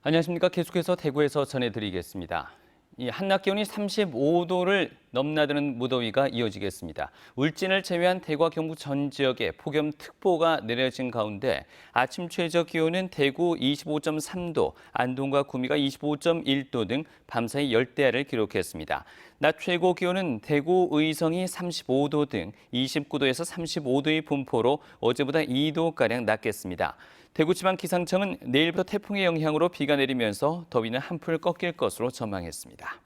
안녕하십니까. 계속해서 대구에서 전해드리겠습니다. 이 한낮 기온이 35도를 넘나드는 무더위가 이어지겠습니다. 울진을 제외한 대구와 경북 전 지역에 폭염특보가 내려진 가운데 아침 최저 기온은 대구 25.3도, 안동과 구미가 25.1도 등 밤사이 열대야를 기록했습니다. 낮 최고 기온은 대구 의성이 35도 등 29도에서 35도의 분포로 어제보다 2도가량 낮겠습니다. 대구지방기상청은 내일부터 태풍의 영향으로 비가 내리면서 더위는 한풀 꺾일 것으로 전망했습니다.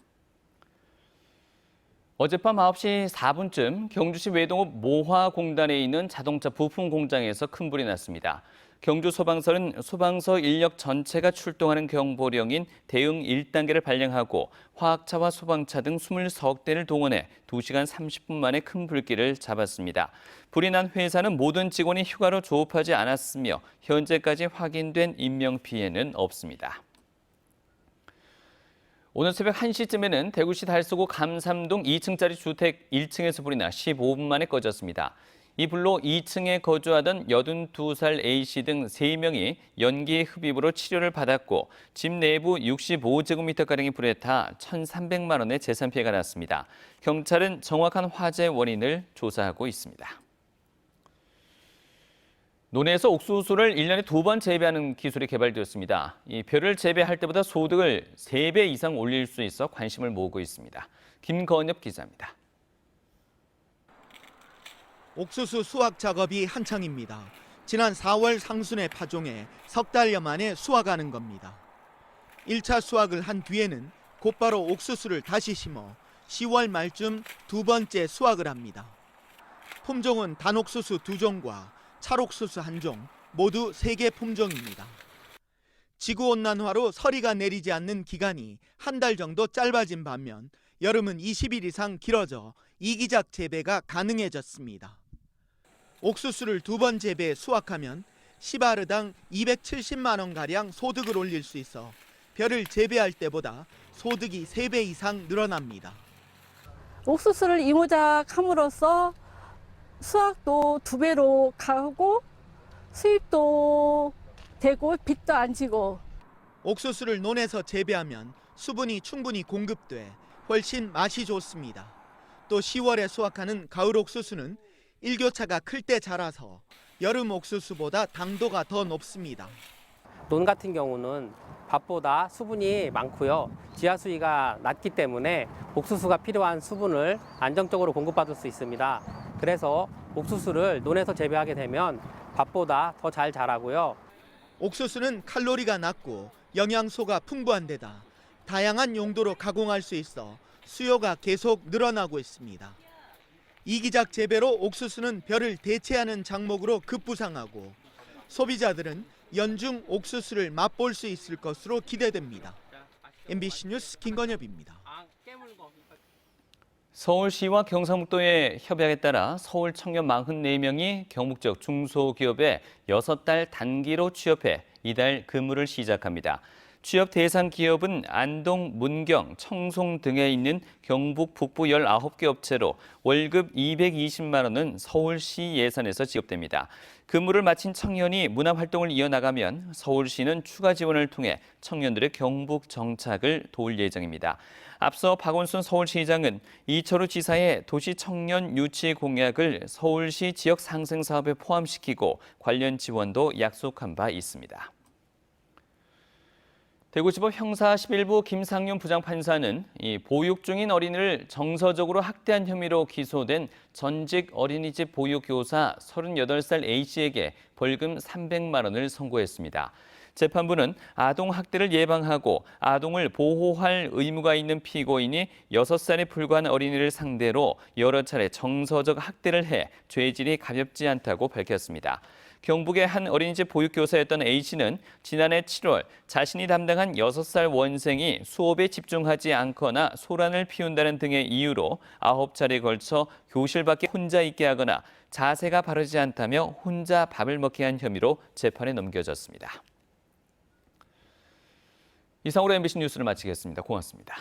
어젯밤 9시 4분쯤 경주시 외동읍 모화공단에 있는 자동차 부품 공장에서 큰 불이 났습니다. 경주 소방서는 소방서 인력 전체가 출동하는 경보령인 대응 1단계를 발령하고 화학차와 소방차 등 20석 대를 동원해 2시간 30분 만에 큰 불길을 잡았습니다. 불이 난 회사는 모든 직원이 휴가로 조업하지 않았으며 현재까지 확인된 인명피해는 없습니다. 오늘 새벽 1시쯤에는 대구시 달서구 감삼동 2층짜리 주택 1층에서 불이 나 15분 만에 꺼졌습니다. 이 불로 2층에 거주하던 82살 A씨 등 3명이 연기 흡입으로 치료를 받았고 집 내부 65제곱미터가량이 불에 타 1,300만 원의 재산 피해가 났습니다. 경찰은 정확한 화재 원인을 조사하고 있습니다. 논에서 옥수수를 1년에 2번 재배하는 기술이 개발되었습니다. 이 벼를 재배할 때보다 소득을 3배 이상 올릴 수 있어 관심을 모으고 있습니다. 김건엽 기자입니다. 옥수수 수확 작업이 한창입니다. 지난 4월 상순에 파종해 석 달여 만에 수확하는 겁니다. 1차 수확을 한 뒤에는 곧바로 옥수수를 다시 심어 10월 말쯤 두 번째 수확을 합니다. 품종은 단옥수수 2종과 찰옥수수 1종, 모두 3개 품종입니다. 지구온난화로 서리가 내리지 않는 기간이 한 달 정도 짧아진 반면 여름은 20일 이상 길어져 이기작 재배가 가능해졌습니다. 옥수수를 2번 재배해 수확하면 시바르당 270만 원가량 소득을 올릴 수 있어 벼를 재배할 때보다 소득이 3배 이상 늘어납니다. 옥수수를 이모작함으로써 수확도 2배로 가고 수입도 되고 빚도 안 지고. 옥수수를 논에서 재배하면 수분이 충분히 공급돼 훨씬 맛이 좋습니다. 또 10월에 수확하는 가을 옥수수는 일교차가 클 때 자라서 여름 옥수수보다 당도가 더 높습니다. 논 같은 경우는 밭보다 수분이 많고요. 지하 수위가 낮기 때문에 옥수수가 필요한 수분을 안정적으로 공급받을 수 있습니다. 그래서 옥수수를 논에서 재배하게 되면 밭보다 더 잘 자라고요. 옥수수는 칼로리가 낮고 영양소가 풍부한 데다 다양한 용도로 가공할 수 있어 수요가 계속 늘어나고 있습니다. 이기작 재배로 옥수수는 벼를 대체하는 작목으로 급부상하고 소비자들은 연중 옥수수를 맛볼 수 있을 것으로 기대됩니다. MBC 뉴스 김건엽입니다. 서울시와 경상북도의 협약에 따라 서울 청년 44명이 경북 지역 중소기업에 6달 단기로 취업해 이달 근무를 시작합니다. 취업 대상 기업은 안동, 문경, 청송 등에 있는 경북 북부 19개 업체로 월급 220만 원은 서울시 예산에서 지급됩니다. 근무를 마친 청년이 문화활동을 이어나가면 서울시는 추가 지원을 통해 청년들의 경북 정착을 도울 예정입니다. 앞서 박원순 서울시장은 이철우 지사의 도시 청년 유치 공약을 서울시 지역 상생 사업에 포함시키고 관련 지원도 약속한 바 있습니다. 대구지법 형사 11부 김상윤 부장판사는 보육 중인 어린이를 정서적으로 학대한 혐의로 기소된 전직 어린이집 보육교사 38살 A씨에게 벌금 300만 원을 선고했습니다. 재판부는 아동 학대를 예방하고 아동을 보호할 의무가 있는 피고인이 6살에 불과한 어린이를 상대로 여러 차례 정서적 학대를 해 죄질이 가볍지 않다고 밝혔습니다. 경북의 한 어린이집 보육교사였던 A씨는 지난해 7월 자신이 담당한 6살 원생이 수업에 집중하지 않거나 소란을 피운다는 등의 이유로 9차례에 걸쳐 교실 밖에 혼자 있게 하거나 자세가 바르지 않다며 혼자 밥을 먹게 한 혐의로 재판에 넘겨졌습니다. 이상으로 MBC 뉴스를 마치겠습니다. 고맙습니다.